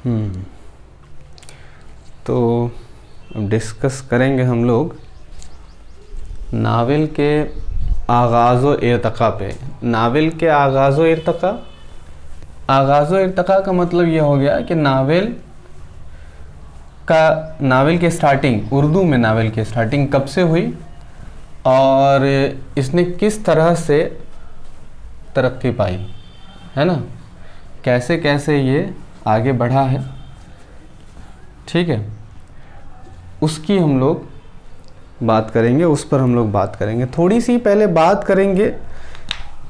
हम्म तो अब डिस्कस करेंगे हम लोग नावल के आगाज़ व इर्तक़ा पे। नावल के आगाज़ व इर्तक़ा, आगाज़ व इर्तक़ा का मतलब ये हो गया कि नावल की स्टार्टिंग, उर्दू में नावल की स्टार्टिंग कब से हुई और इसने किस तरह से तरक्की पाई, है ना, कैसे कैसे ये आगे बढ़ा है। ठीक है, उसकी हम लोग बात करेंगे, उस पर हम लोग बात करेंगे। थोड़ी सी पहले बात करेंगे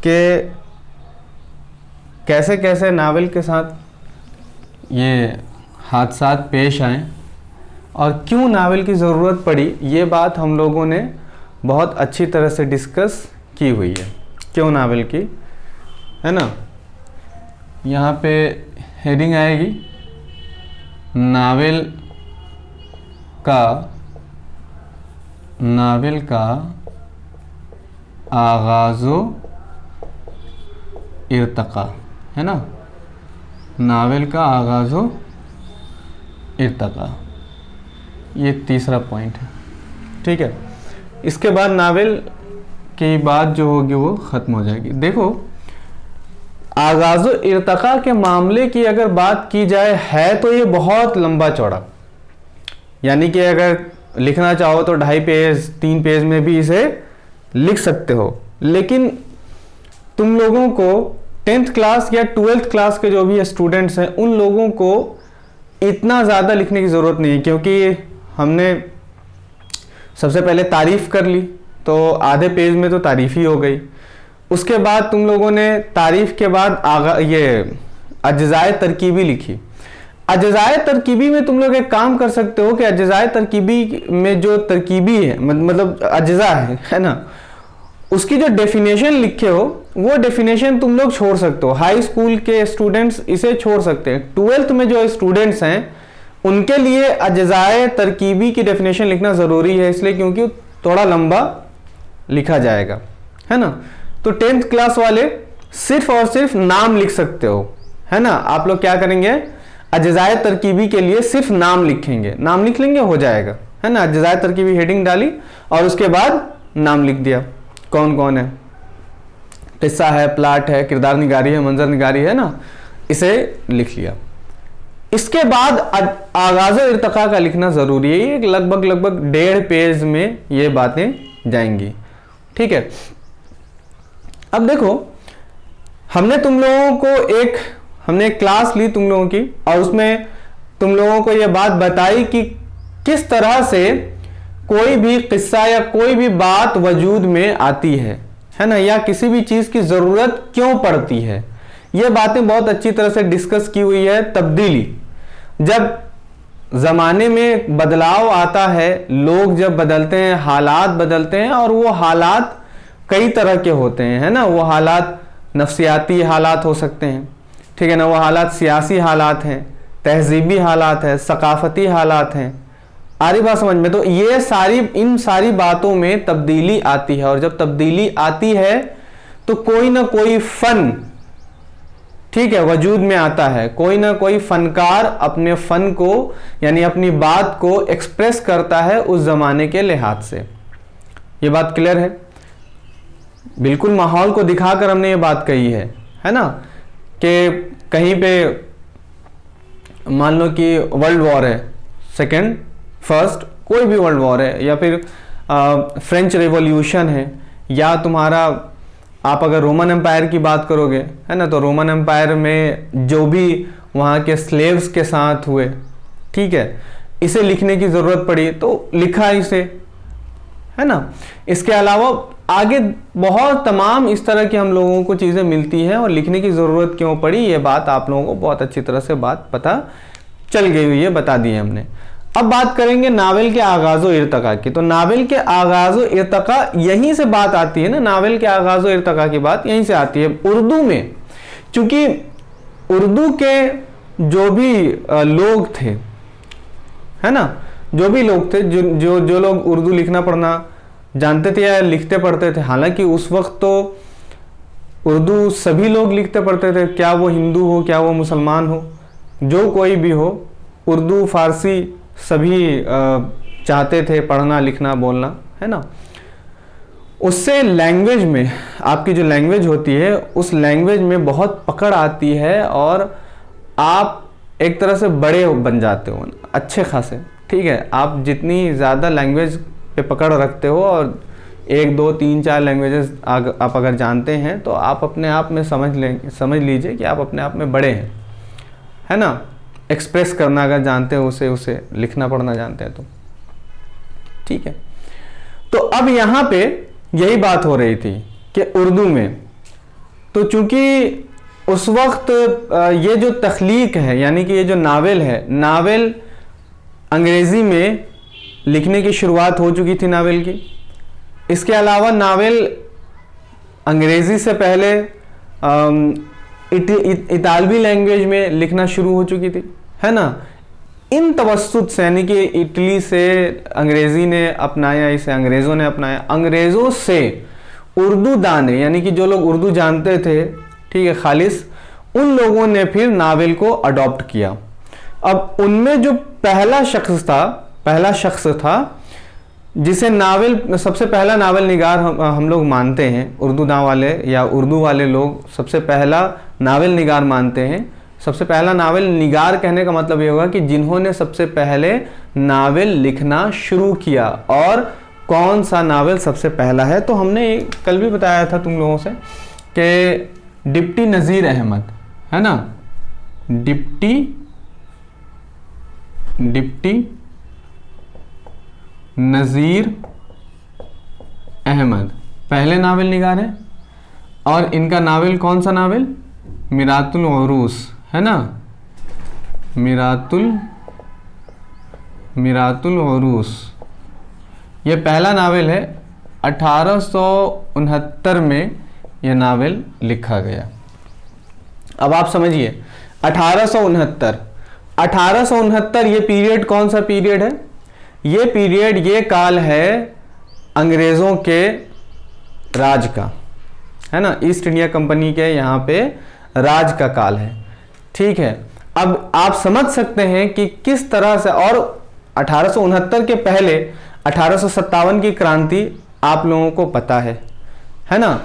कि कैसे कैसे नावल के साथ ये हादसात पेश आए और क्यों नावल की ज़रूरत पड़ी। ये बात हम लोगों ने बहुत अच्छी तरह से डिस्कस की हुई है, क्यों नावल की, है ना। यहाँ पे हेडिंग आएगी नावल का आगाज़ो इर्तक़ा, है ना, नावल का आगाज़ो इर्तक़ा, ये तीसरा पॉइंट है। ठीक है, इसके बाद नावल की बात जो होगी वो ख़त्म हो जाएगी। देखो, आगाज़ो इर्तक़ा के मामले की अगर बात की जाए है तो ये बहुत लंबा चौड़ा, यानी कि अगर लिखना चाहो तो 2.5 पेज 3 पेज में भी इसे लिख सकते हो। लेकिन तुम लोगों को 10th क्लास या 12th क्लास के जो भी स्टूडेंट्स हैं उन लोगों को इतना ज़्यादा लिखने की ज़रूरत नहीं है, क्योंकि हमने सबसे पहले तारीफ़ कर ली तो आधे पेज में तो तारीफ़ ही हो गई। उसके बाद तुम लोगों ने तारीफ़ के बाद ये अज्ज़ाए तरकीबी लिखी। अज्ज़ाए तरकीबी में तुम लोग एक काम कर सकते हो कि अज्ज़ाए तरकीबी में जो तरकीबी है, मतलब अज्ज़ा है ना, उसकी जो डेफिनेशन लिखे हो वो डेफिनेशन तुम लोग छोड़ सकते हो। हाई स्कूल के स्टूडेंट्स इसे छोड़ सकते हैं। 12th में जो स्टूडेंट्स हैं उनके लिए अज्ज़ाए तरकीबी की डेफिनेशन लिखना ज़रूरी है, इसलिए क्योंकि थोड़ा लंबा लिखा जाएगा, है ना। तो 10th क्लास वाले सिर्फ और सिर्फ नाम लिख सकते हो, है ना। आप लोग क्या करेंगे, अज्ज़ाए तरकीबी के लिए सिर्फ नाम लिखेंगे, नाम लिख लेंगे, हो जाएगा, है ना। अज्ज़ाए तरकीबी हेडिंग डाली और उसके बाद नाम लिख दिया, कौन कौन है, किस्सा है, प्लाट है, किरदार निगारी है, मंजर निगारी है ना, इसे लिख लिया। इसके बाद आगाज़ इर्तक़ा का लिखना ज़रूरी है। ये लगभग 1.5 पेज में ये बातें जाएंगी। ठीक है, अब देखो, हमने तुम लोगों को हमने एक क्लास ली तुम लोगों की और उसमें तुम लोगों को ये बात बताई कि किस तरह से कोई भी किस्सा या कोई भी बात वजूद में आती है ना, या किसी भी चीज़ की ज़रूरत क्यों पड़ती है। ये बातें बहुत अच्छी तरह से डिस्कस की हुई है। तब्दीली, जब ज़माने में बदलाव आता है, लोग जब बदलते हैं, हालात बदलते हैं, और वो हालात कई तरह के होते हैं, है ना। वो हालात नफ्सियाती हालात हो सकते हैं, ठीक है ना, वो हालात सियासी हालात हैं, तहजीबी हालात हैं, सकाफती हालात हैं। आ रही बात समझ में। तो ये इन सारी बातों में तब्दीली आती है, और जब तब्दीली आती है तो कोई ना कोई फ़न, ठीक है, वजूद में आता है। कोई ना कोई फ़नकार अपने फ़न को यानी अपनी बात को एक्सप्रेस करता है उस ज़माने के लिहाज से। ये बात क्लियर है। बिल्कुल माहौल को दिखाकर हमने ये बात कही है ना, कि कहीं पे मान लो कि वर्ल्ड वॉर है, सेकेंड, फर्स्ट, कोई भी वर्ल्ड वॉर है, या फिर फ्रेंच रेवोल्यूशन है, या तुम्हारा आप अगर रोमन एम्पायर की बात करोगे, है ना, तो रोमन एम्पायर में जो भी वहाँ के स्लेव्स के साथ हुए, ठीक है, इसे लिखने की ज़रूरत पड़ी तो लिखा इसे, है ना। इसके अलावा आगे बहुत तमाम इस तरह की हम लोगों को चीज़ें मिलती हैं, और लिखने की ज़रूरत क्यों पड़ी ये बात आप लोगों को बहुत अच्छी तरह से बात पता चल गई हुई है, बता दी है हमने। अब बात करेंगे नावल के आगाज़ो इर्तक़ा की। तो नावल के आगाज़ो इर्तक़ा यहीं से बात आती है ना, नावल के आगाज़ो इर्तक़ा की बात यहीं से आती है उर्दू में। चूँकि उर्दू के जो भी लोग थे, है ना, जो भी लोग थे, जो लोग उर्दू लिखना पढ़ना जानते थे या लिखते पढ़ते थे, हालांकि उस वक्त तो उर्दू सभी लोग लिखते पढ़ते थे, क्या वो हिंदू हो क्या वो मुसलमान हो, जो कोई भी हो, उर्दू फारसी सभी चाहते थे पढ़ना लिखना बोलना, है ना। उससे लैंग्वेज में, आपकी जो लैंग्वेज होती है उस लैंग्वेज में बहुत पकड़ आती है और आप एक तरह से बड़े बन जाते हो अच्छे खासे, ठीक है। आप जितनी ज़्यादा लैंग्वेज पे पकड़ रखते हो और 1 2 3 4 लैंग्वेजेस आप अगर जानते हैं तो आप अपने आप में समझ लीजिए कि आप अपने आप में बड़े हैं, है ना। एक्सप्रेस करना अगर जानते हो उसे लिखना पढ़ना जानते हैं तो ठीक है। तो अब यहाँ पे यही बात हो रही थी कि उर्दू में, तो चूंकि उस वक्त ये जो तख्लीक है यानी कि ये जो नावल है, नावल अंग्रेज़ी में लिखने की शुरुआत हो चुकी थी नावल की। इसके अलावा नावल अंग्रेज़ी से पहले इतालवी लैंग्वेज में लिखना शुरू हो चुकी थी, है ना। इन तवस्सुत से यानी कि इटली से अंग्रेज़ी ने अपनाया, इसे अंग्रेज़ों ने अपनाया, अंग्रेज़ों से उर्दू दाने यानी कि जो लोग उर्दू जानते थे, ठीक है, खालिस, उन लोगों ने फिर नावल को अडॉप्ट किया। अब उनमें जो पहला शख्स था जिसे नावल, सबसे पहला नावल निगार हम लोग मानते हैं, उर्दू दां वाले या उर्दू वाले लोग सबसे पहला नावल निगार मानते हैं। सबसे पहला नावल निगार कहने का मतलब ये होगा कि जिन्होंने सबसे पहले नावल लिखना शुरू किया। और कौन सा नावल सबसे पहला है, तो हमने कल भी बताया था तुम लोगों से कि डिप्टी नज़ीर अहमद, है ना। डिप्टी नज़ीर अहमद पहले नावल निगार है। और इनका नावल कौन सा नावल, मिरातुल उरूस, है ना। मिरातुल उरूस ये पहला नावल है। 1869 में यह नावल लिखा गया। अब आप समझिए 1869 ये पीरियड कौन सा पीरियड है, ये पीरियड, ये काल है अंग्रेज़ों के राज का, है ना। ईस्ट इंडिया कंपनी के यहाँ पे राज का काल है, ठीक है। अब आप समझ सकते हैं कि किस तरह से, और 1869 के पहले 1857 की क्रांति आप लोगों को पता है ना।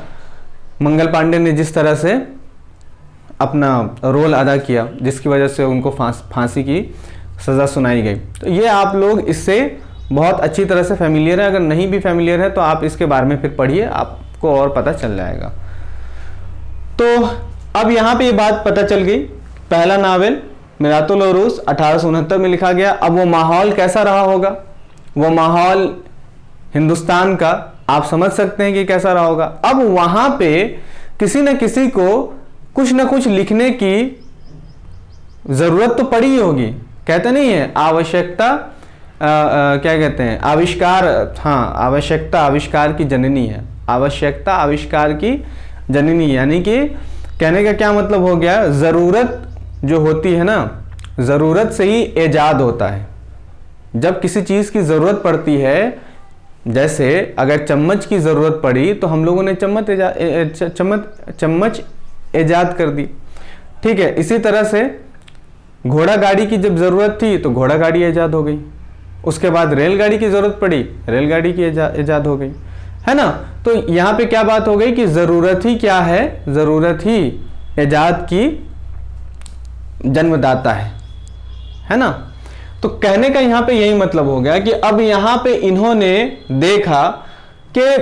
मंगल पांडे ने जिस तरह से अपना रोल अदा किया जिसकी वजह से उनको फांसी की सज़ा सुनाई गई। तो ये आप लोग इससे बहुत अच्छी तरह से फेमिलियर है। अगर नहीं भी फेमिलियर है तो आप इसके बारे में फिर पढ़िए, आपको और पता चल जाएगा। तो अब यहाँ पे ये बात पता चल गई, पहला नावल मिरातुल उरूस 1869 में लिखा गया। अब वो माहौल कैसा रहा होगा, वो माहौल हिंदुस्तान का आप समझ सकते हैं कि कैसा रहा होगा। अब वहाँ पे किसी न किसी को कुछ न कुछ लिखने की ज़रूरत तो पड़ी होगी। कहते नहीं है आवश्यकता, क्या कहते हैं, आविष्कार, हाँ, आवश्यकता आविष्कार की जननी है। आवश्यकता आविष्कार की जननी, यानी कि कहने का क्या मतलब हो गया, ज़रूरत जो होती है ना, ज़रूरत से ही ईजाद होता है। जब किसी चीज़ की ज़रूरत पड़ती है, जैसे अगर चम्मच की ज़रूरत पड़ी तो हम लोगों ने चम्मच ईजाद कर दी, ठीक है। इसी तरह से घोड़ा गाड़ी की जब ज़रूरत थी तो घोड़ा गाड़ी ईजाद हो गई। उसके बाद रेलगाड़ी की ज़रूरत पड़ी, रेलगाड़ी की ईजाद हो गई, है ना। तो यहाँ पे क्या बात हो गई कि ज़रूरत ही क्या है, ज़रूरत ही ईजाद की जन्मदाता है ना। तो कहने का यहाँ पे यही मतलब हो गया कि अब यहाँ पे इन्होंने देखा कि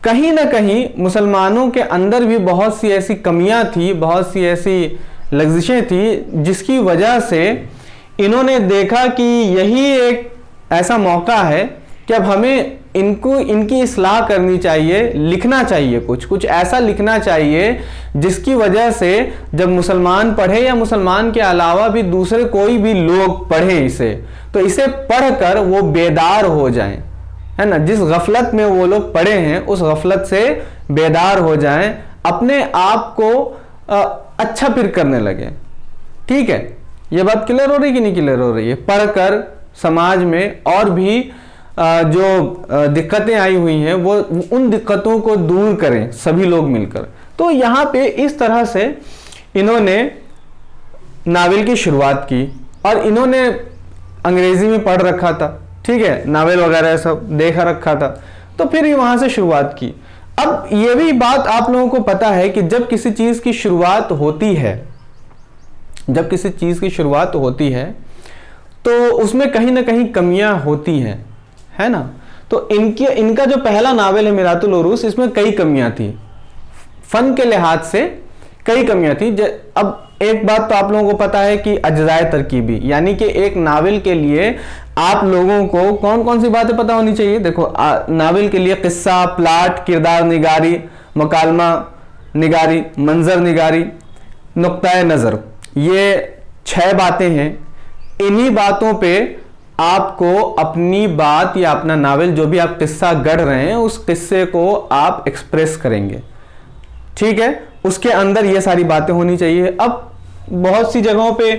कहीं ना कहीं मुसलमानों के अंदर भी बहुत सी ऐसी कमियां थी, बहुत सी ऐसी लग्जिशें थी, जिसकी वजह से इन्होंने देखा कि यही एक ऐसा मौका है कि अब हमें इनकी इस्लाह करनी चाहिए, लिखना चाहिए, कुछ ऐसा लिखना चाहिए जिसकी वजह से जब मुसलमान पढ़े या मुसलमान के अलावा भी दूसरे कोई भी लोग पढ़े इसे, तो इसे पढ़कर वो बेदार हो जाएं, है ना। जिस गफलत में वो लोग पढ़े हैं उस गफलत से बेदार हो जाएं, अपने आप को अच्छा फिर करने लगे, ठीक है। ये बात क्लियर हो रही कि नहीं क्लियर हो रही है। पढ़कर समाज में और भी जो दिक्कतें आई हुई हैं वो उन दिक्कतों को दूर करें सभी लोग मिलकर। तो यहाँ पे इस तरह से इन्होंने नावल की शुरुआत की, और इन्होंने अंग्रेजी में पढ़ रखा था, ठीक है, नावल वगैरह सब देखा रखा था, तो फिर वहां से शुरुआत की। अब ये भी बात आप लोगों को पता है कि जब किसी चीज की शुरुआत होती है, जब किसी चीज की शुरुआत होती है तो उसमें कहीं ना कहीं कमियां होती हैं, है ना। तो इनका जो पहला नावल है मिरातुल उरूस, इसमें कई कमियां थी, फन के लिहाज से कई कमियां थी। अब एक बात तो आप लोगों को पता है कि अज्जाए तरकीबी, यानी कि एक नावल के लिए आप लोगों को कौन कौन सी बातें पता होनी चाहिए। देखो, नावल के लिए किस्सा, प्लाट, किरदार निगारी, मुकालमा निगारी, मंजर निगारी, नुक्ता नज़र, ये 6 बातें हैं। इन्हीं बातों पे आपको अपनी बात या अपना नावल, जो भी आप किस्सा गढ़ रहे हैं, उस किस्से को आप एक्सप्रेस करेंगे, ठीक है। उसके अंदर ये सारी बातें होनी चाहिए। अब बहुत सी जगहों पे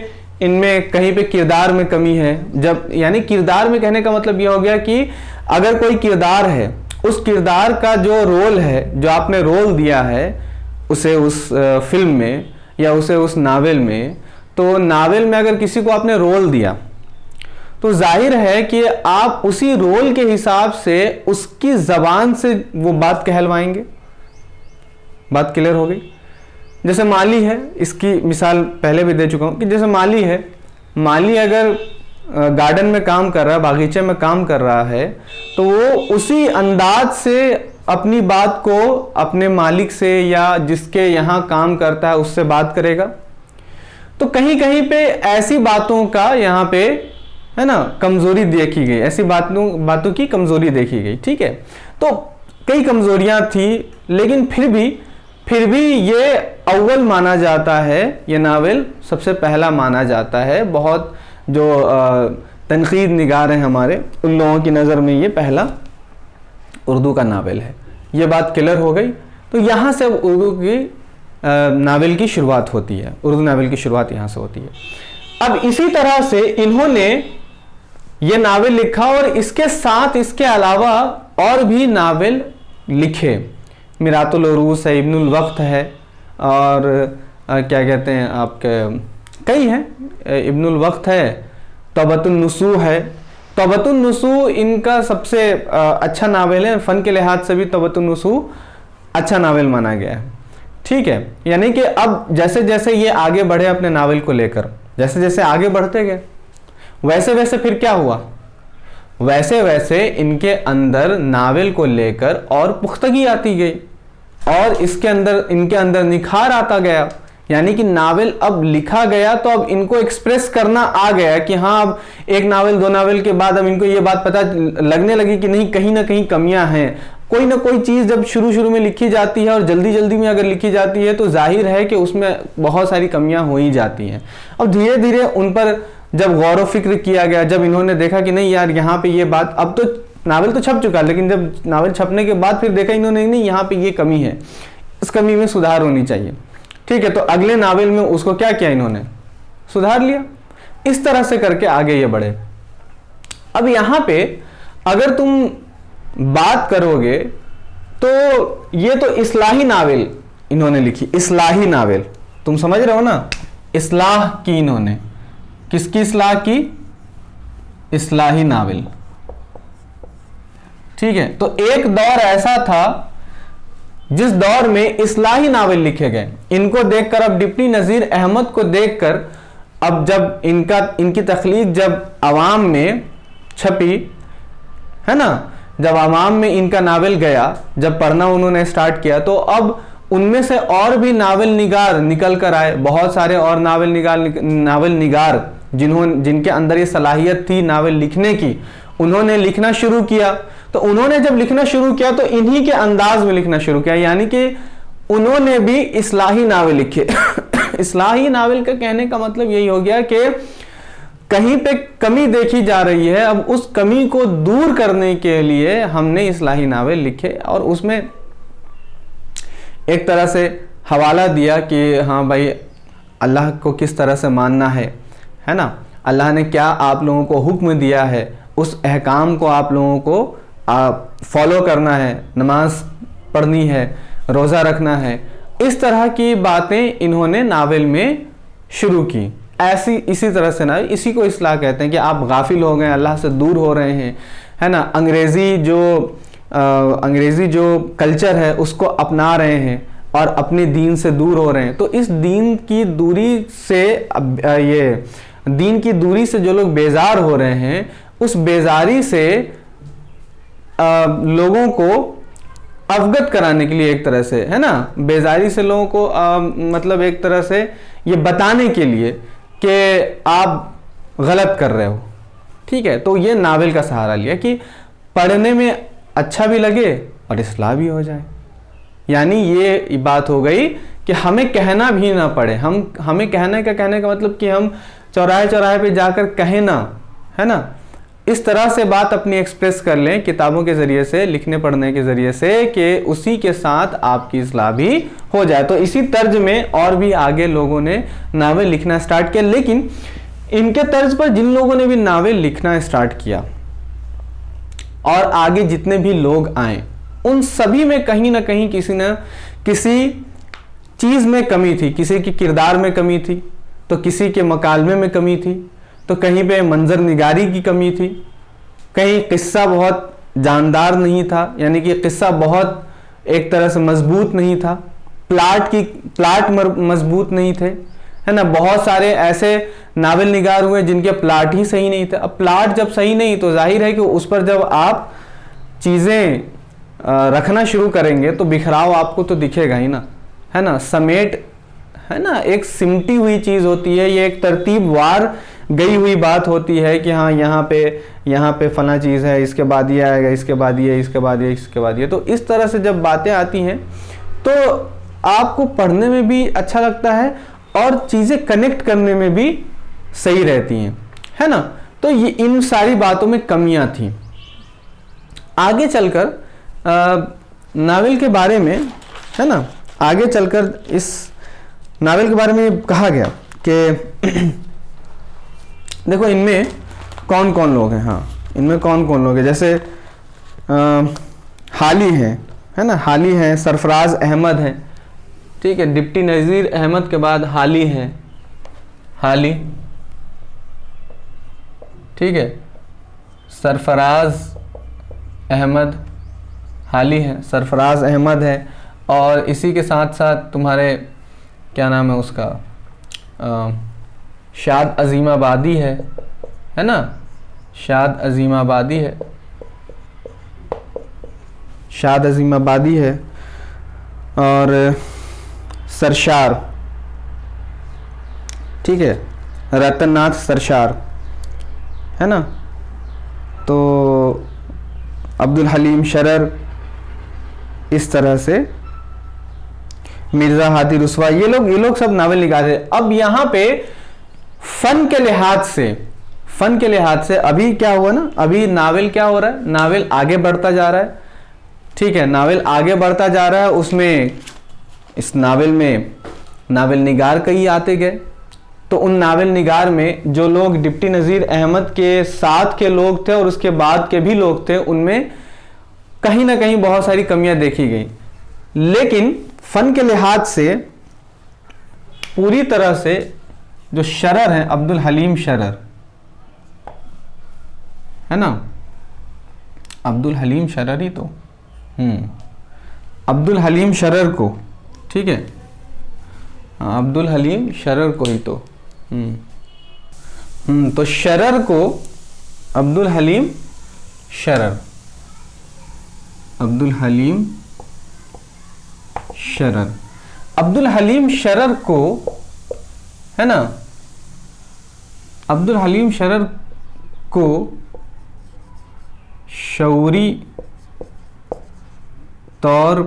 इनमें कहीं पे किरदार में कमी है, जब यानी किरदार में कहने का मतलब ये हो गया कि अगर कोई किरदार है, उस किरदार का जो रोल है, जो आपने रोल दिया है उसे उस फिल्म में या उसे उस नावल में, तो नावल में अगर किसी को आपने रोल दिया तो जाहिर है कि आप उसी रोल के हिसाब से उसकी जबान से वो बात कहलवाएंगे। बात क्लियर हो गई। जैसे माली है, इसकी मिसाल पहले भी दे चुका हूं कि जैसे माली है, माली अगर गार्डन में काम कर रहा है, बागीचे में काम कर रहा है, तो वो उसी अंदाज से अपनी बात को अपने मालिक से या जिसके यहाँ काम करता है उससे बात करेगा। तो कहीं कहीं पे ऐसी बातों का यहाँ पे, है ना, कमजोरी देखी गई, ऐसी बातों की कमजोरी देखी गई, ठीक है। तो कई कमजोरियां थी, लेकिन फिर भी ये अव्वल माना जाता है, ये नावल सबसे पहला माना जाता है। बहुत जो तनकीद निगार हैं हमारे, उन लोगों की नज़र में ये पहला उर्दू का नावल है। ये बात क्लियर हो गई। तो यहाँ से उर्दू की नावल की शुरुआत होती है, उर्दू नावल की शुरुआत यहाँ से होती है। अब इसी तरह से इन्होंने ये नावल लिखा, और इसके साथ इसके अलावा और भी नावल लिखे। मिरातुल उरूस है, इब्नुल वक्त है, और क्या कहते हैं आपके, कई हैं, इब्नुल वक्त है, तौबतुन नुसू है। तौबतुन नुसू इनका सबसे अच्छा नावल है, फ़न के लिहाज से भी तौबतुन नुसू अच्छा नावल माना गया है, ठीक है। यानी कि अब जैसे जैसे ये आगे बढ़े अपने नावल को लेकर, जैसे जैसे आगे बढ़ते गए, वैसे वैसे फिर क्या हुआ, वैसे वैसे इनके अंदर नावल को लेकर और पुख्तगी आती गई, और इसके अंदर, इनके अंदर निखार आता गया। यानी कि नावल अब लिखा गया तो अब इनको एक्सप्रेस करना आ गया कि हाँ, अब एक नावल, 2 नावल के बाद अब इनको ये बात पता लगने लगी कि नहीं, कहीं ना कहीं कमियां हैं। कोई ना कोई चीज़ जब शुरू में लिखी जाती है और जल्दी जल्दी में अगर लिखी जाती है तो जाहिर है कि उसमें बहुत सारी कमियां हो ही जाती हैं। अब धीरे धीरे उन पर जब गौर व फिक्र किया गया, जब इन्होंने देखा कि नहीं यार, यहाँ पे ये बात, अब तो नावल तो छप चुका, लेकिन जब नावल छपने के बाद फिर देखा इन्होंने, नहीं यहाँ पे ये कमी है, इस कमी में सुधार होनी चाहिए, ठीक है। तो अगले नावल में उसको क्या किया, इन्होंने सुधार लिया। इस तरह से करके आगे ये बढ़े। अब यहाँ पे अगर तुम बात करोगे तो ये तो इस्लाही नावल इन्होंने लिखी, इस्लाही नावल, तुम समझ रहे हो ना, इस्लाह की इन्होंने, किसकी इस्लाह की, इस्लाही नावल, ठीक है। तो एक दौर ऐसा था जिस दौर में इस्लाही नावल लिखे गए। इनको देखकर, अब डिप्टी नज़ीर अहमद को देखकर, अब जब इनकी तख्लीक जब आवाम में छपी, है ना, जब आवाम में इनका नावल गया, जब पढ़ना उन्होंने स्टार्ट किया, तो अब उनमें से और भी नावल निगार निकल कर आए। बहुत सारे और नावल निगार जिनके अंदर ये सलाहियत थी नावल लिखने की, उन्होंने लिखना शुरू किया। तो उन्होंने जब लिखना शुरू किया तो इन्हीं के अंदाज में लिखना शुरू किया, यानी कि उन्होंने भी इस्लाही नावल लिखे। इस्लाही नावल का कहने का मतलब यही हो गया कि कहीं पे कमी देखी जा रही है, अब उस कमी को दूर करने के लिए हमने इस्लाही नावल लिखे, और उसमें एक तरह से हवाला दिया कि हाँ भाई, अल्लाह को किस तरह से मानना है ना, अल्लाह ने क्या आप लोगों को हुक्म दिया है, उस अहकाम को आप लोगों को फॉलो करना है, नमाज पढ़नी है, रोज़ा रखना है। इस तरह की बातें इन्होंने नावल में शुरू की। ऐसी इसी तरह से ना, इसी को इस्लाह कहते हैं कि आप गाफिल हो गए, अल्लाह से दूर हो रहे हैं, है ना, अंग्रेज़ी जो कल्चर है उसको अपना रहे हैं और अपने दीन से दूर हो रहे हैं। तो इस दीन की दूरी से जो लोग बेजार हो रहे हैं, उस बेजारी से लोगों को अवगत कराने के लिए, एक तरह से, है ना, बेजारी से लोगों को मतलब एक तरह से ये बताने के लिए कि आप गलत कर रहे हो, ठीक है। तो ये नावल का सहारा लिया कि पढ़ने में अच्छा भी लगे और इस्लाह भी हो जाए। यानी ये बात हो गई कि हमें कहना भी ना पड़े, हमें कहने का मतलब कि हम चौराहे पे जाकर कहें ना, है ना, इस तरह से बात अपनी एक्सप्रेस कर लें किताबों के ज़रिए से, लिखने पढ़ने के ज़रिए से, कि उसी के साथ आपकी इस्लाह भी हो जाए। तो इसी तर्ज में और भी आगे लोगों ने नावल लिखना स्टार्ट किया। लेकिन इनके तर्ज पर जिन लोगों ने भी नावल लिखना स्टार्ट किया और आगे जितने भी लोग आए, उन सभी में कहीं ना कहीं किसी न किसी चीज़ में कमी थी। किसी की किरदार में कमी थी, तो किसी के मकालमे में कमी थी, तो कहीं पे मंजर निगारी की कमी थी, कहीं किस्सा बहुत जानदार नहीं था, यानी कि किस्सा बहुत एक तरह से मजबूत नहीं था, प्लाट मजबूत नहीं थे, है ना। बहुत सारे ऐसे नावल निगार हुए जिनके प्लाट ही सही नहीं थे। अब प्लाट जब सही नहीं तो जाहिर है कि उस पर जब आप चीज़ें रखना शुरू करेंगे तो बिखराव आपको तो दिखेगा ही ना, है ना। समेट, है ना, एक सिमटी हुई चीज़ होती है, ये एक तरतीबवार गई हुई बात होती है कि हाँ यहाँ पे फला चीज़ है, इसके बाद ये आएगा, इसके बाद ये, इसके बाद ये, इसके बाद ये। तो इस तरह से जब बातें आती हैं तो आपको पढ़ने में भी अच्छा लगता है और चीज़ें कनेक्ट करने में भी सही रहती हैं, है ना। तो ये इन सारी बातों में कमियां थी। आगे चलकर नावल के बारे में, है ना, आगे चलकर इस नावल के बारे में कहा गया कि देखो इनमें कौन कौन लोग हैं। हाँ, इनमें कौन कौन लोग हैं, जैसे हाली हैं, है ना, हाली हैं, सरफराज अहमद हैं, ठीक है। डिप्टी नज़ीर अहमद के बाद हाली हैं, हाली, ठीक है। सरफराज अहमद, हाली है, सरफराज अहमद है। और इसी के साथ साथ तुम्हारे क्या नाम है उसका, शाद अजीमाबादी है ना, शाद अजीमाबादी है, शाद अजीमाबादी है। और सरशार, ठीक है, रतननाथ सरशार, है ना। तो अब्दुल हलीम शरर, इस तरह से मिर्ज़ा हादी रुस्वा, ये लोग सब नावल निकाले। अब यहाँ पे फन के लिहाज से अभी क्या हुआ ना, अभी नावल क्या हो रहा है, नावल आगे बढ़ता जा रहा है, ठीक है, नावल आगे बढ़ता जा रहा है। उसमें इस नावल में नावल निगार कई आते गए। तो उन नावल निगार में जो लोग डिप्टी नज़ीर अहमद के साथ के लोग थे और उसके बाद के भी लोग थे, उनमें कहीं ना कहीं बहुत सारी कमियां देखी गई। लेकिन फन के लिहाज से पूरी तरह से जो शरर हैं, अब्दुल हलीम शरर, है ना, अब्दुल हलीम शरर ही तो, अब्दुल हलीम शरर को, ठीक है, अब्दुल हलीम शरर को ही तो, तो शरर को अब्दुल हलीम शरर, अब्दुल हलीम शरर, अब्दुल हलीम शरर को, है ना, अब्दुल हलीम शरर को शऊरी तौर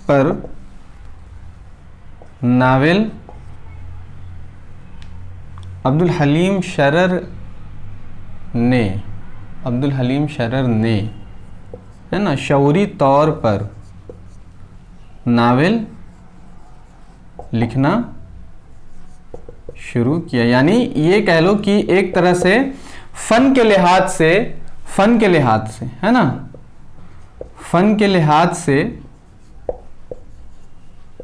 पर नावल, अब्दुल हलीम शरर ने, अब्दुल हलीम शरर ने, है ना, शऊरी तौर पर नावल लिखना शुरू किया। यानी ये कह लो कि एक तरह से फन के लिहाज से, है ना, फन के लिहाज से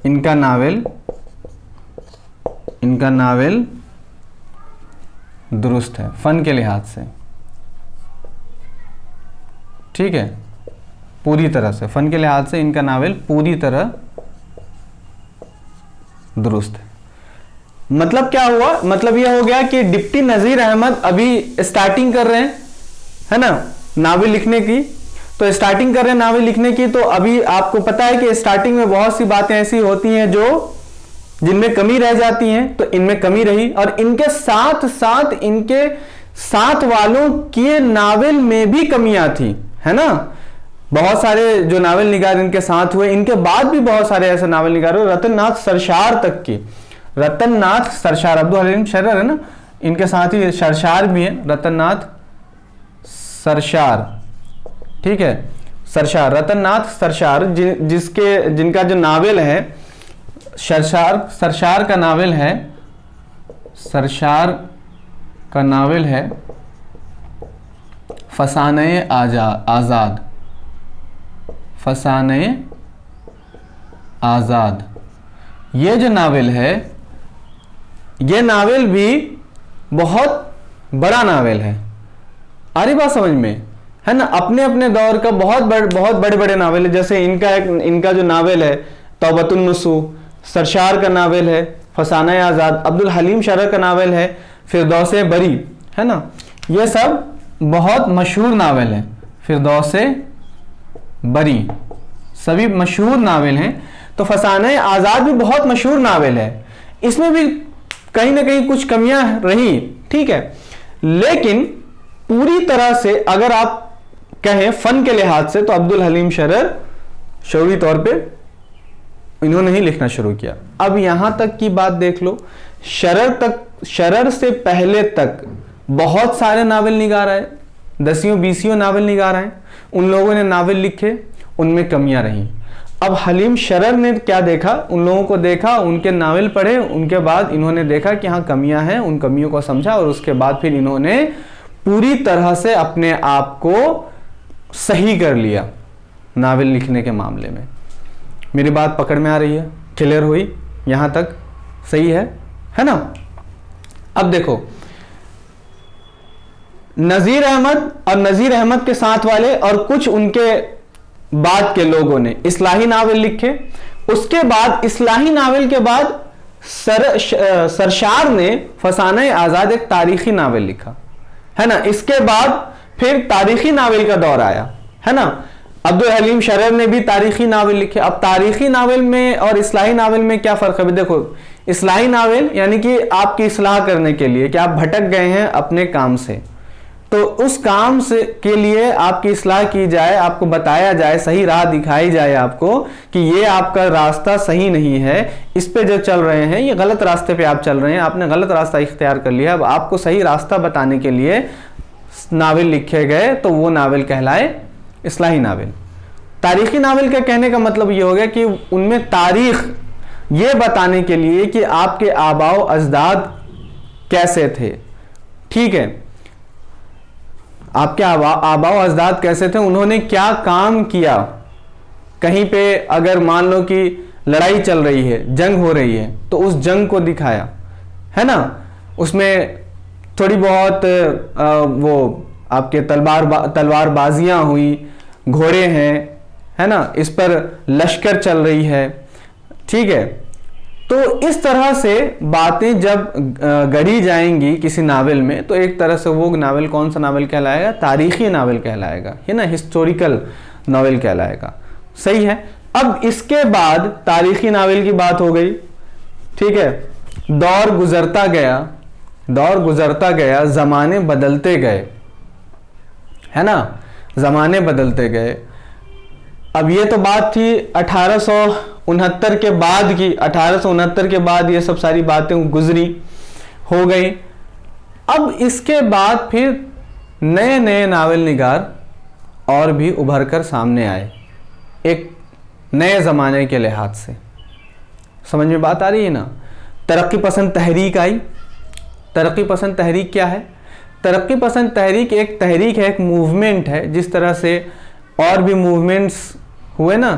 इनका नावल दुरुस्त है फन के लिहाज से, ठीक है, पूरी तरह से फन के लिहाज से इनका नावल पूरी तरह दुरुस्त है। मतलब क्या हुआ, मतलब यह हो गया कि डिप्टी नज़ीर अहमद अभी स्टार्टिंग कर रहे हैं, है ना, नावल लिखने की। तो स्टार्टिंग कर रहे हैं नावल लिखने की, तो अभी आपको पता है कि स्टार्टिंग में बहुत सी बातें ऐसी होती हैं जो जिनमें कमी रह जाती हैं, तो इनमें कमी रही, और इनके साथ साथ इनके साथ वालों के नावल में भी कमियां थी, है ना। बहुत सारे जो नावल निगार इनके साथ हुए, इनके बाद भी बहुत सारे ऐसे नावल निगार हुए, रतन नाथ सरशार तक की, रतन नाथ सरशार, अब्दुल हलीम शरर है ना, इनके साथ ही सरशार भी है, रतन नाथ सरशार, ठीक है, सरशार, रतन नाथ सरशार, जिनका जो नावल है सरशार का नावल है, सरशार का नावल है फसाने आज़ाद, फसाने आज़ाद। ये जो नावल है, ये नावल भी बहुत बड़ा नावल है। आ रही बात समझ में, है ना। अपने अपने दौर का बहुत बड़े बड़े नावल है। जैसे इनका जो नावल है तौबतुन नसूह, सरशार का नावल है फसाना आज़ाद, अब्दुल हलीम शरर का नावल है फिरदौसे बरी, है ना। ये सब बहुत मशहूर नावल है। फिरदौसे बरी सभी मशहूर नावल हैं। तो फसाना आज़ाद भी बहुत मशहूर नावल है, इसमें भी कहीं ना कहीं कुछ कमियां रही, ठीक है। लेकिन पूरी तरह से अगर आप कहें फन के लिहाज से, तो अब्दुल हलीम शरर शौरी तौर पे इन्होंने ही लिखना शुरू किया। अब यहां तक की बात देख लो, शरर से पहले तक बहुत सारे नावल निगार आए, 10 20 नावल निगार आए, उन लोगों ने नावल लिखे, उनमें कमियां रहीं। अब हलीम शरर ने क्या देखा, उन लोगों को देखा, उनके नावल पढ़े, उनके बाद इन्होंने देखा कि हाँ कमियां हैं, उन कमियों को समझा, और उसके बाद फिर इन्होंने पूरी तरह से अपने आप को सही कर लिया नावल लिखने के मामले में। मेरी बात पकड़ में आ रही है, क्लियर हुई यहां तक, सही है ना। अब देखो, नज़ीर अहमद और नज़ीर अहमद के साथ वाले और कुछ उनके बाद के लोगों ने इस्लाही नावल लिखे। उसके बाद इस्लाही नावल के बाद सरशार ने फसाना आज़ाद एक तारीखी नावल लिखा, है ना। इसके बाद फिर तारीखी नावल का दौर आया, है ना। अब्दुल हलीम शरर ने भी तारीखी नावल लिखे। अब तारीखी नावल में और इस्लाही नावल में क्या फ़र्क है? देखो, इस्लाही नावल यानी कि आपकी इस्लाह करने के लिए कि आप भटक गए हैं अपने काम से, तो उस काम से के लिए आपकी इस्लाह की जाए, आपको बताया जाए, सही राह दिखाई जाए आपको कि ये आपका रास्ता सही नहीं है, इस पे जो चल रहे हैं ये गलत रास्ते पे आप चल रहे हैं, आपने गलत रास्ता इख्तियार कर लिया। अब आपको सही रास्ता बताने के लिए नावल लिखे गए, तो वो नावल कहलाए इस्लाही नावल। तारीखी नावल का कहने का मतलब ये हो गया कि उनमें तारीख ये बताने के लिए कि आपके आबाओ अजदाद कैसे थे, ठीक है, आपके आबाओ अजदाद कैसे थे, उन्होंने क्या काम किया। कहीं पे अगर मान लो कि लड़ाई चल रही है, जंग हो रही है, तो उस जंग को दिखाया, है ना। उसमें थोड़ी बहुत वो आपके तलवारबाजियां हुई, घोड़े हैं, है ना, इस पर लश्कर चल रही है, ठीक है। तो इस तरह से बातें जब गढ़ी जाएंगी किसी नावल में, तो एक तरह से वो नावल कौन सा नावल कहलाएगा? तारीखी नावल कहलाएगा, है ना, हिस्टोरिकल नावल कहलाएगा। सही है। अब इसके बाद तारीखी नावल की बात हो गई, ठीक है। दौर गुजरता गया, ज़माने बदलते गए, है ना, ज़माने बदलते गए। अब ये तो बात थी 1869 के बाद की, 1869 के बाद ये सब सारी बातें गुजरी हो गई। अब इसके बाद फिर नए नए नावल निगार और भी उभर कर सामने आए, एक नए ज़माने के लिहाज से। समझ में बात आ रही है ना। तरक्की पसंद तहरीक आई। तरक्की पसंद तहरीक क्या है? तरक्की पसंद तहरीक एक तहरीक है, एक मूवमेंट है। जिस तरह से और भी मूवमेंट्स हुए ना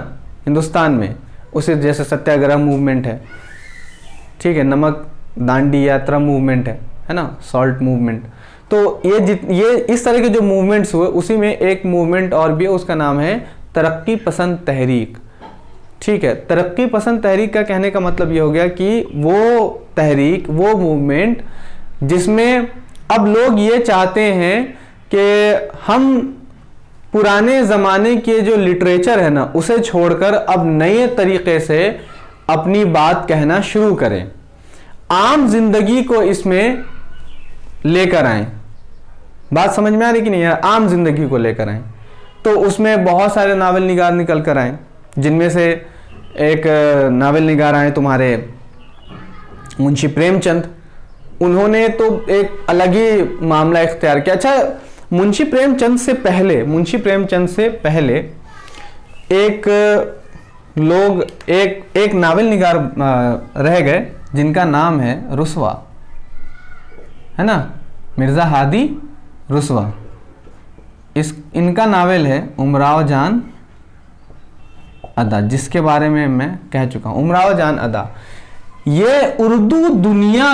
हिंदुस्तान में, उसे जैसे सत्याग्रह मूवमेंट है, ठीक है, नमक दांडी यात्रा मूवमेंट है ना, सॉल्ट मूवमेंट। तो ये इस तरह के जो मूवमेंट्स हुए, उसी में एक मूवमेंट और भी है, उसका नाम है तरक्की पसंद तहरीक। ठीक है, तरक्की पसंद तहरीक का कहने का मतलब ये हो गया कि वो तहरीक, वो मूवमेंट जिसमें अब लोग ये चाहते हैं कि हम पुराने ज़माने के जो लिटरेचर है ना, उसे छोड़कर अब नए तरीके से अपनी बात कहना शुरू करें, आम जिंदगी को इसमें लेकर आए। बात समझ में आ रही कि नहीं यार? आम जिंदगी को लेकर आए। तो उसमें बहुत सारे नावल निगार निकल कर आए, जिनमें से एक नावल निगार आए तुम्हारे मुंशी प्रेमचंद। उन्होंने तो एक अलग ही मामला इख्तियार किया। अच्छा, मुंशी प्रेमचंद से पहले एक नावल निगार रह गए, जिनका नाम है रुस्वा, है ना, मिर्ज़ा हादी रुस्वा। इनका नावल है उमराव जान अदा, जिसके बारे में मैं कह चुका हूँ। उमराव जान अदा ये उर्दू दुनिया,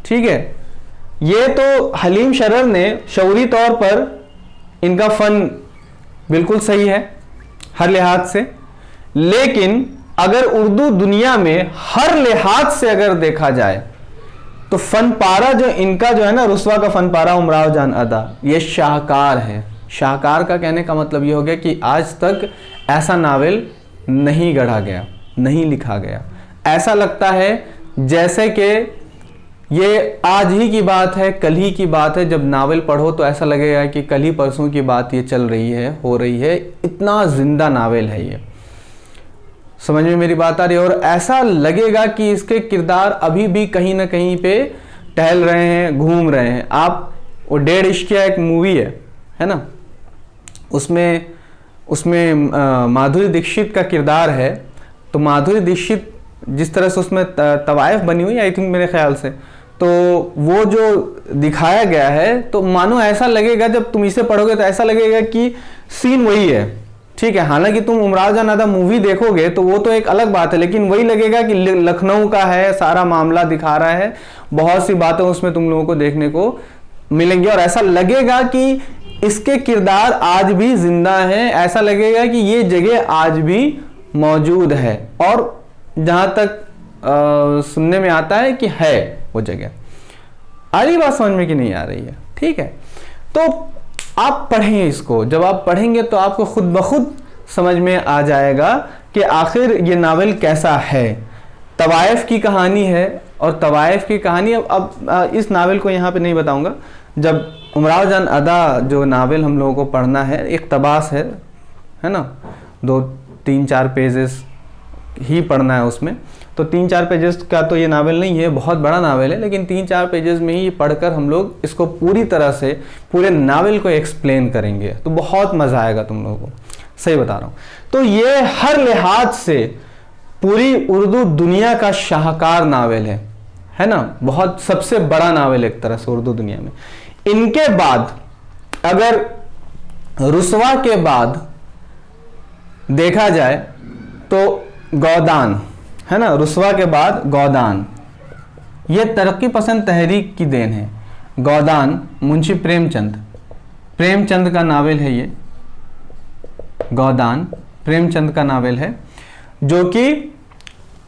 ठीक है, ये तो हलीम शरर ने शौरी तौर पर इनका फन बिल्कुल सही है हर लिहाज से, लेकिन अगर उर्दू दुनिया में हर लिहाज से अगर देखा जाए तो फन पारा जो इनका जो है ना, रुस्वा का फन पारा उमराव जान अदा, ये शाहकार है। शाहकार का कहने का मतलब ये हो गया कि आज तक ऐसा नावल नहीं गढ़ा गया, नहीं लिखा गया। ऐसा लगता है जैसे कि ये आज ही की बात है, कल ही की बात है। जब नावल पढ़ो तो ऐसा लगेगा कि कल ही परसों की बात ये चल रही है, हो रही है। इतना जिंदा नावल है ये। समझ में मेरी बात आ रही है? और ऐसा लगेगा कि इसके किरदार अभी भी कहीं ना कहीं पे टहल रहे हैं, घूम रहे हैं। आप वो 1.5 इश्किया एक मूवी है ना, उसमें माधुरी दीक्षित का किरदार है। तो माधुरी दीक्षित जिस तरह से उसमें तवाइफ बनी हुई आई थिंक मेरे ख्याल से, तो वो जो दिखाया गया है, तो मानो ऐसा लगेगा, जब तुम इसे पढ़ोगे तो ऐसा लगेगा कि सीन वही है। ठीक है, हालांकि तुम उमराव जान अदा मूवी देखोगे तो वो तो एक अलग बात है, लेकिन वही लगेगा कि लखनऊ का है, सारा मामला दिखा रहा है, बहुत सी बातें उसमें तुम लोगों को देखने को मिलेंगी। और ऐसा लगेगा कि इसके किरदार आज भी जिंदा हैं, ऐसा लगेगा कि ये जगह आज भी मौजूद है। और जहां तक सुनने में आता है कि है वो जगह। आ रही बात समझ में कि नहीं आ रही है? ठीक है, तो आप पढ़ें इसको। जब आप पढ़ेंगे तो आपको खुद ब खुद समझ में आ जाएगा कि आखिर ये नावल कैसा है। तवाइफ की कहानी है, और तवाइफ की कहानी अब इस नावल को यहाँ पे नहीं बताऊंगा। जब उमराव जान अदा जो नावल हम लोगों को पढ़ना है, इक़्तिबास है ना, 2-3-4 पेजेस ही पढ़ना है उसमें। तो 3-4 पेजेस का तो ये नावल नहीं है, बहुत बड़ा नावल है, लेकिन 3-4 पेजेस में ही पढ़कर हम लोग इसको पूरी तरह से पूरे नावल को एक्सप्लेन करेंगे, तो बहुत मज़ा आएगा तुम लोगों को। सही बता रहा हूँ। तो ये हर लिहाज से पूरी उर्दू दुनिया का शाहकार नावल है ना, बहुत सबसे बड़ा नावल एक तरह से उर्दू दुनिया में। इनके बाद अगर रुस्वा के बाद देखा जाए तो गौदान है ना, रुस्वा के बाद गौदान, ये तरक्की पसंद तहरीक की देन है। गौदान मुंशी प्रेमचंद का नावल है। ये गौदान प्रेमचंद का नावल है, जो कि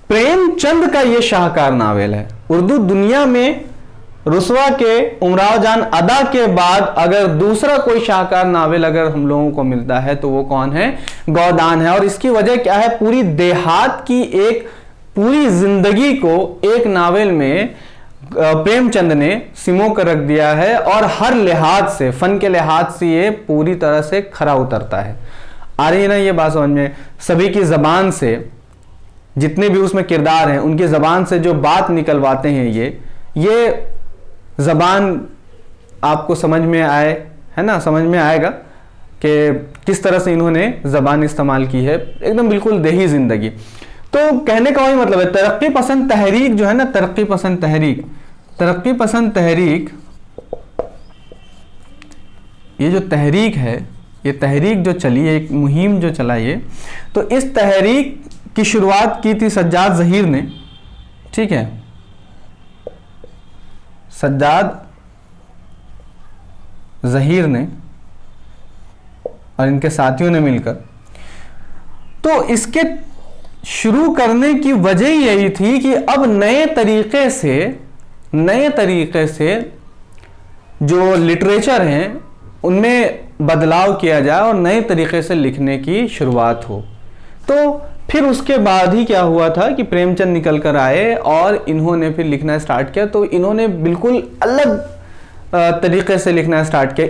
प्रेमचंद का ये शाहकार नावल है। उर्दू दुनिया में रुस्वा के, उमराव जान अदा के बाद अगर दूसरा कोई शाहकार नावल अगर हम लोगों को मिलता है तो वो कौन है? गौदान है। और इसकी वजह क्या है? पूरी देहात की एक पूरी जिंदगी को एक नावल में प्रेमचंद ने सिमो कर रख दिया है, और हर लिहाज से, फन के लिहाज से ये पूरी तरह से खरा उतरता है। आ रही है ना ये बात समझ में? सभी की जबान से, जितने भी उसमें किरदार हैं उनकी जबान से जो बात निकलवाते हैं, ये जबान आपको समझ में आए, है ना, समझ में आएगा कि किस तरह से इन्होंने जबान इस्तेमाल की है, एकदम बिल्कुल देही जिंदगी। तो कहने का वही मतलब है, तरक्की पसंद तहरीक जो है ना, तरक्की पसंद तहरीक, ये जो तहरीक है, ये तहरीक जो चली, एक मुहिम जो चला ये, तो इस तहरीक की शुरुआत की थी सज्जाद ज़हीर ने। ठीक है, सज्जाद ज़हीर ने और इनके साथियों ने मिलकर, तो इसके शुरू करने की वजह यही थी कि अब नए तरीके से जो लिटरेचर हैं उनमें बदलाव किया जाए और नए तरीके से लिखने की शुरुआत हो। तो फिर उसके बाद ही क्या हुआ था कि प्रेमचंद निकल कर आए और इन्होंने फिर लिखना स्टार्ट किया। तो इन्होंने बिल्कुल अलग तरीके से लिखना स्टार्ट किया।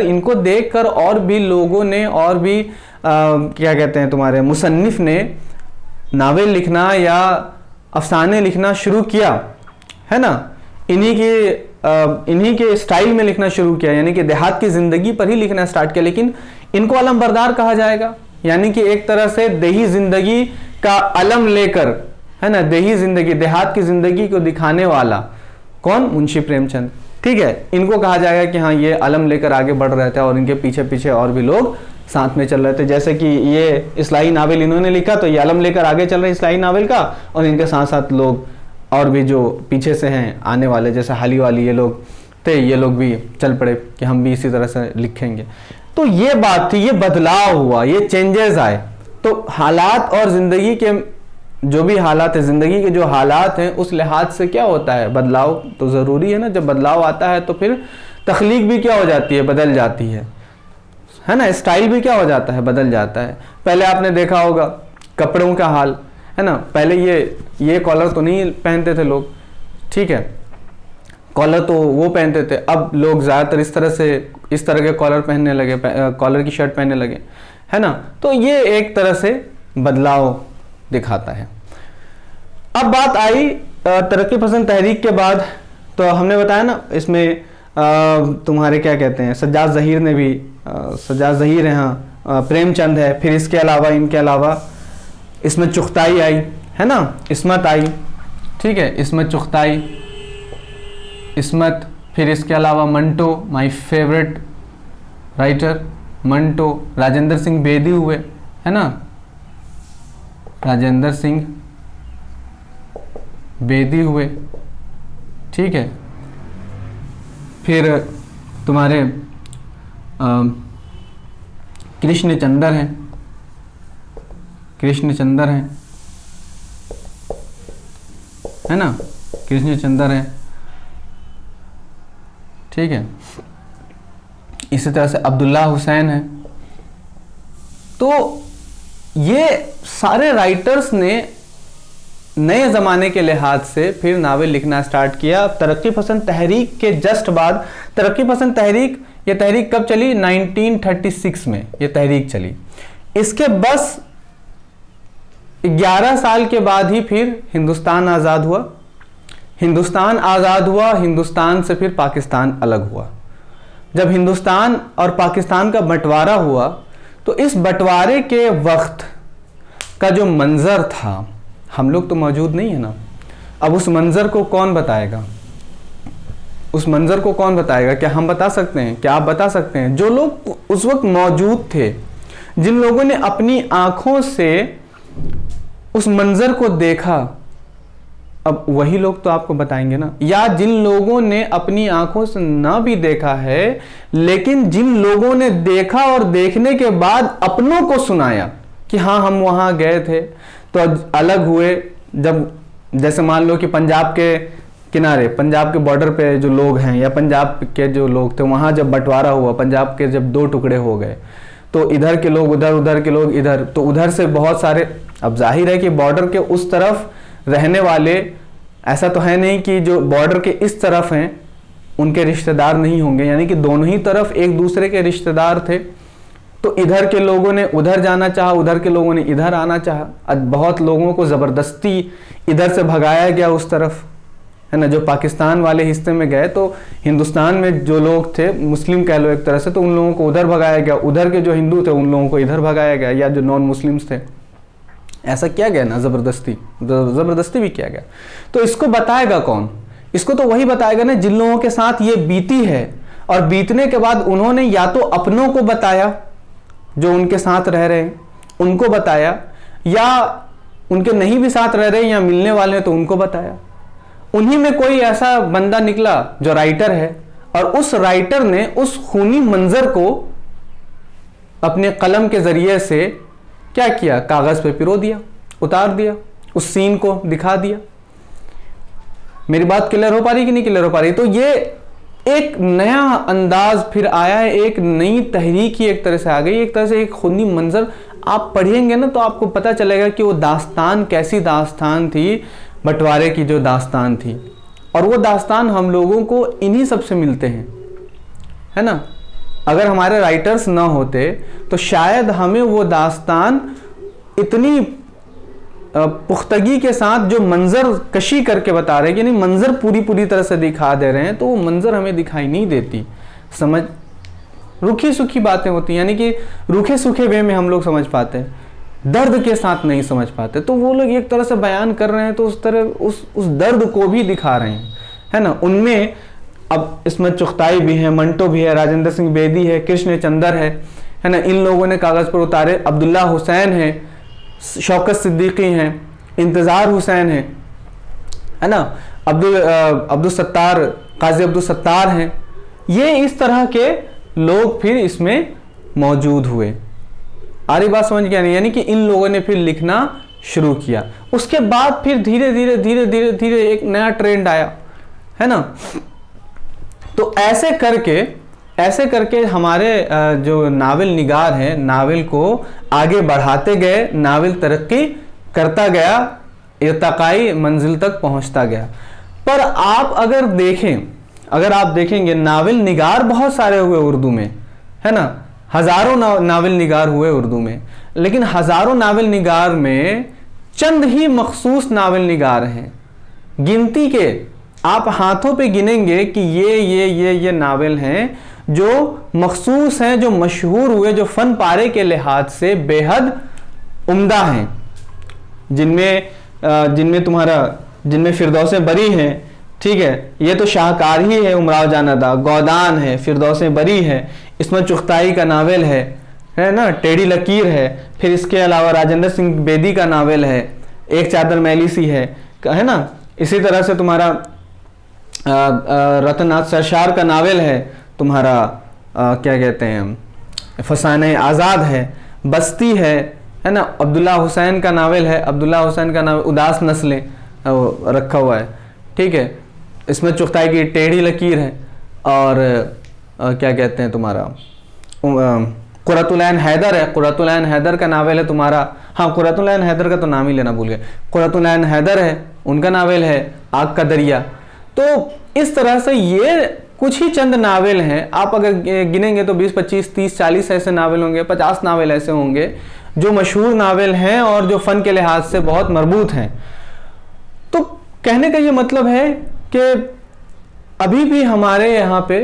इनको देखकर और भी लोगों ने, और भी क्या कहते हैं, तुम्हारे मुसन्निफ ने नावल लिखना या अफसाने लिखना शुरू किया, है ना। इन्हीं के स्टाइल में लिखना शुरू किया, यानी कि देहात की ज़िंदगी पर ही लिखना स्टार्ट किया। लेकिन इनको अलमबरदार कहा जाएगा, यानी कि एक तरह से देही ज़िंदगी का अलम लेकर, है ना, देही ज़िंदगी, देहात की ज़िंदगी को दिखाने वाला कौन? मुंशी प्रेमचंद। ठीक है, इनको कहा जाएगा कि हाँ ये अलम लेकर आगे बढ़ रहे थे और इनके पीछे पीछे और भी लोग साथ में चल रहे थे। जैसे कि ये इस्लाही नावल इन्होंने लिखा तो ये अलम लेकर आगे चल रहे इस्लाही नावल का, और इनके साथ साथ लोग और भी जो पीछे से हैं आने वाले, जैसे हाली वाली ये लोग थे, ये लोग भी चल पड़े कि हम भी इसी तरह से लिखेंगे। तो ये बात थी, ये बदलाव हुआ, ये चेंजेस आए। तो हालात और ज़िंदगी के जो भी हालात है, ज़िंदगी के जो हालात हैं, उस लिहाज से क्या होता है, बदलाव तो ज़रूरी है ना। जब बदलाव आता है तो फिर तख्लीक भी क्या हो जाती है, बदल जाती है ना। स्टाइल भी क्या हो जाता है, बदल जाता है। पहले आपने देखा होगा कपड़ों का हाल, है ना। पहले ये कॉलर तो नहीं पहनते थे लोग, ठीक है, कॉलर तो वो पहनते थे। अब लोग ज़्यादातर इस तरह के कॉलर पहनने लगे, कॉलर की शर्ट पहनने लगे, है ना। तो ये एक तरह से बदलाव दिखाता है। अब बात आई तरक्की पसंद तहरीक के बाद, तो हमने बताया ना इसमें तुम्हारे क्या कहते हैं, सज्जाद ज़हीर ने भी, सज्जाद ज़हीर है, हाँ, प्रेमचंद है, फिर इसके अलावा इनके अलावा इसमें चुगताई आई, है ना, इस्मत आई, ठीक है, इसमें चुगताई, इस्मत, फिर इसके अलावा Manto, my favourite writer Manto, Rajendra Singh Bedi हुए, है ना, राजेंद्र सिंह बेदी हुए, ठीक है। फिर तुम्हारे कृष्णचंद्र हैं, है ना, कृष्णचंद्र हैं, ठीक है। इसी तरह से अब्दुल्ला हुसैन है। तो ये सारे राइटर्स ने नए ज़माने के लिहाज से फिर नावल लिखना स्टार्ट किया। तरक्की पसंद तहरीक के जस्ट बाद, तरक्की पसंद तहरीक, ये तहरीक कब चली? 1936 में ये तहरीक चली। इसके बस 11 साल के बाद ही फिर हिंदुस्तान आज़ाद हुआ। हिंदुस्तान से फिर पाकिस्तान अलग हुआ। जब हिंदुस्तान और पाकिस्तान का बंटवारा हुआ तो इस बंटवारे के वक्त का जो मंजर था, हम लोग तो मौजूद नहीं है ना, अब उस मंजर को कौन बताएगा? क्या हम बता सकते हैं? क्या आप बता सकते हैं? जो लोग उस वक्त मौजूद थे, जिन लोगों ने अपनी आंखों से उस मंजर को देखा, अब वही लोग तो आपको बताएंगे ना। या जिन लोगों ने अपनी आंखों से ना भी देखा है, लेकिन जिन लोगों ने देखा और देखने के बाद अपनों को सुनाया कि हाँ हम वहां गए थे तो अलग हुए। जब जैसे मान लो कि पंजाब के किनारे, पंजाब के बॉर्डर पे जो लोग हैं या पंजाब के जो लोग थे, वहां जब बंटवारा हुआ, पंजाब के जब 2 टुकड़े हो गए, तो इधर के लोग उधर, उधर के लोग इधर, तो उधर से बहुत सारे, अब जाहिर है कि बॉर्डर के उस तरफ रहने वाले, ऐसा तो है नहीं कि जो बॉर्डर के इस तरफ हैं उनके रिश्तेदार नहीं होंगे, यानी कि दोनों ही तरफ एक दूसरे के रिश्तेदार थे। तो इधर के लोगों ने उधर जाना चाहा, उधर के लोगों ने इधर आना चाहा। आज बहुत लोगों को ज़बरदस्ती इधर से भगाया गया उस तरफ, है ना। जो पाकिस्तान वाले हिस्से में गए, तो हिंदुस्तान में जो लोग थे, मुस्लिम कह लो एक तरह से, तो उन लोगों को उधर भगाया गया। उधर के जो हिंदू थे उन लोगों को इधर भगाया गया, या जो नॉन मुस्लिम्स थे, ऐसा किया गया ना, ज़बरदस्ती भी किया गया। तो इसको बताएगा कौन? इसको तो वही बताएगा ना जिन लोगों के साथ ये बीती है, और बीतने के बाद उन्होंने या तो अपनों को बताया जो उनके साथ रह रहे हैं उनको बताया, या उनके नहीं भी साथ रह रहे हैं या मिलने वाले हैं तो उनको बताया। उन्हीं में कोई ऐसा बंदा निकला जो राइटर है, और उस राइटर ने उस खूनी मंजर को अपने कलम के जरिए से क्या किया, कागज पे पिरो दिया, उतार दिया, उस सीन को दिखा दिया। मेरी बात क्लियर हो पा रही कि नहीं क्लियर हो पा रही? तो ये एक नया अंदाज फिर आया है, एक नई तहरीक ही एक तरह से आ गई, एक तरह से एक खूनी मंजर। आप पढ़ेंगे ना तो आपको पता चलेगा कि वो दास्तान कैसी दास्तान थी, बंटवारे की जो दास्तान थी। और वो दास्तान हम लोगों को इन्हीं सब से मिलते हैं, है ना। अगर हमारे राइटर्स ना होते तो शायद हमें वो दास्तान इतनी पुख्तगी के साथ जो मंजर कशी करके बता रहे हैं, यानी मंजर पूरी तरह से दिखा दे रहे हैं, तो वो मंजर हमें दिखाई नहीं देती। समझ, रूखी सूखी बातें होती हैं, यानी कि रूखे सूखे वे में हम लोग समझ पाते हैं, दर्द के साथ नहीं समझ पाते। तो वो लोग एक तरह से बयान कर रहे हैं तो उस तरह उस दर्द को भी दिखा रहे हैं, है ना। उनमें अब इसमें चुगताई भी है, मंटो भी है, राजेंद्र सिंह बेदी है, कृष्ण चंदर है ना। इन लोगों ने कागज़ पर उतारे। अब्दुल्ला हुसैन है, शौकत सिद्दीकी हैं, इंतज़ार हुसैन है ना, अब्दुल सत्तार, काजी अब्दुल सत्तार हैं। ये इस तरह के लोग फिर इसमें मौजूद हुए। आ रही बात समझ गया नहीं? यानी कि इन लोगों ने फिर लिखना शुरू किया। उसके बाद फिर धीरे धीरे एक नया ट्रेंड आया, है ना। तो ऐसे करके हमारे जो नावल निगार हैं, नावल को आगे बढ़ाते गए, नावल तरक्की करता गया, इर्तकाई मंजिल तक पहुंचता गया। पर आप अगर आप देखेंगे नावल निगार बहुत सारे हुए उर्दू में, है ना। हजारों नावल निगार हुए उर्दू में, लेकिन हजारों नावल निगार में चंद ही मखसूस नावल निगार हैं, गिनती के आप हाथों पे गिनेंगे कि ये नावल हैं जो मखसूस हैं, जो मशहूर हुए, जो फन पारे के लिहाज से बेहद उम्दा हैं, जिनमें फिरदौसे बरी हैं, ठीक है। ये तो शाहकार ही है, उमराव जानदा, गौदान है, फिरदौसे बरी है, इसमें चुगताई का नावल है ना, टेढ़ी लकीर है। फिर इसके अलावा राजेंद्र सिंह बेदी का नावल है, एक चादर मैली सी है ना। इसी तरह से तुम्हारा रतननाथ सरशार का नावल है, तुम्हारा क्या कहते हैं, फसाने आज़ाद है, बस्ती है ना। अब्दुल्ला हुसैन का नावल है, अब्दुल्ला हुसैन का नावल उदास नस्लें रखा हुआ है, ठीक है। इसमें चुगताई की टेढ़ी लकीर है, और क्या कहते हैं तुम्हारा कुर्रतुल-ऐन हैदर है, कुर्रतुल-ऐन हैदर का नावल है तुम्हारा, हाँ कुर्रतुल-ऐन हैदर का तो नाम ही लेना भूल गए, कुर्रतुल-ऐन हैदर है, उनका नावल है आग का दरिया। तो इस तरह से ये कुछ ही चंद नावल हैं। आप अगर गिनेंगे तो 20, 25, 30, 40 ऐसे नावल होंगे, 50 नावल ऐसे होंगे जो मशहूर नावल हैं और जो फ़न के लिहाज से बहुत मरबूत हैं। तो कहने का ये मतलब है कि अभी भी हमारे यहाँ पे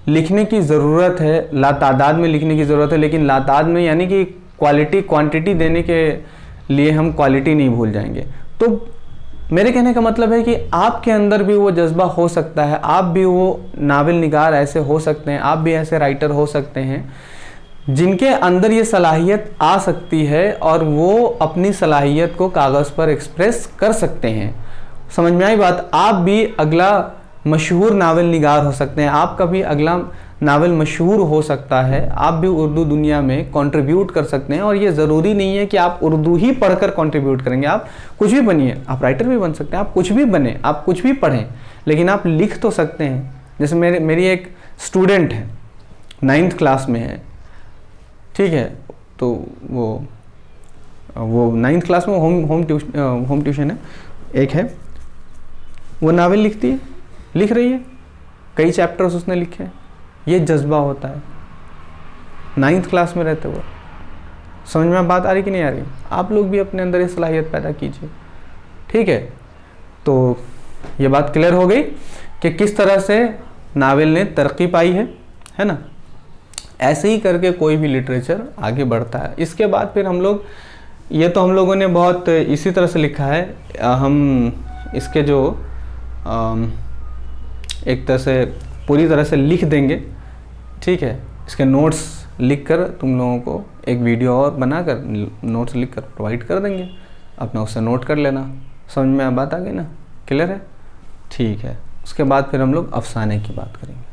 लिखने की ज़रूरत है, लातादाद में लिखने की ज़रूरत है, लेकिन लातादाद में यानी कि क्वालिटी क्वांटिटी देने के लिए हम क्वालिटी नहीं भूल जाएंगे। तो मेरे कहने का मतलब है कि आपके अंदर भी वो जज्बा हो सकता है, आप भी वो नावल निगार ऐसे हो सकते हैं, आप भी ऐसे राइटर हो सकते हैं जिनके अंदर ये सलाहियत आ सकती है और वो अपनी सलाहियत को कागज़ पर एक्सप्रेस कर सकते हैं। समझ में आई बात? आप भी अगला मशहूर नावल निगार हो सकते हैं, आपका भी अगला नावल मशहूर हो सकता है, आप भी उर्दू दुनिया में कंट्रीब्यूट कर सकते हैं। और ये ज़रूरी नहीं है कि आप उर्दू ही पढ़कर कंट्रीब्यूट करेंगे, आप कुछ भी बनिए, आप राइटर भी बन सकते हैं, आप कुछ भी बने, आप कुछ भी पढ़ें, लेकिन आप लिख तो सकते हैं। जैसे मेरी एक स्टूडेंट है, 9th क्लास में है, ठीक है। तो वो 9th क्लास में होम ट्यूशन है, एक है, वो नावल लिख रही है, कई चैप्टर्स उसने लिखे हैं। ये जज्बा होता है 9th क्लास में रहते हुए। समझ में बात आ रही कि नहीं आ रही? आप लोग भी अपने अंदर ये सलाहियत पैदा कीजिए, ठीक है। तो ये बात क्लियर हो गई कि किस तरह से नावल ने तरक्की पाई है ना। ऐसे ही करके कोई भी लिटरेचर आगे बढ़ता है। इसके बाद फिर हम लोगों ने बहुत इसी तरह से लिखा है। हम इसके जो एक तरह से पूरी तरह से लिख देंगे, ठीक है। इसके नोट्स लिख कर तुम लोगों को एक वीडियो और बनाकर नोट्स लिख कर प्रोवाइड कर देंगे, अपना उससे नोट कर लेना। समझ में बात आ गई ना? क्लियर है? ठीक है, उसके बाद फिर हम लोग अफसाने की बात करेंगे।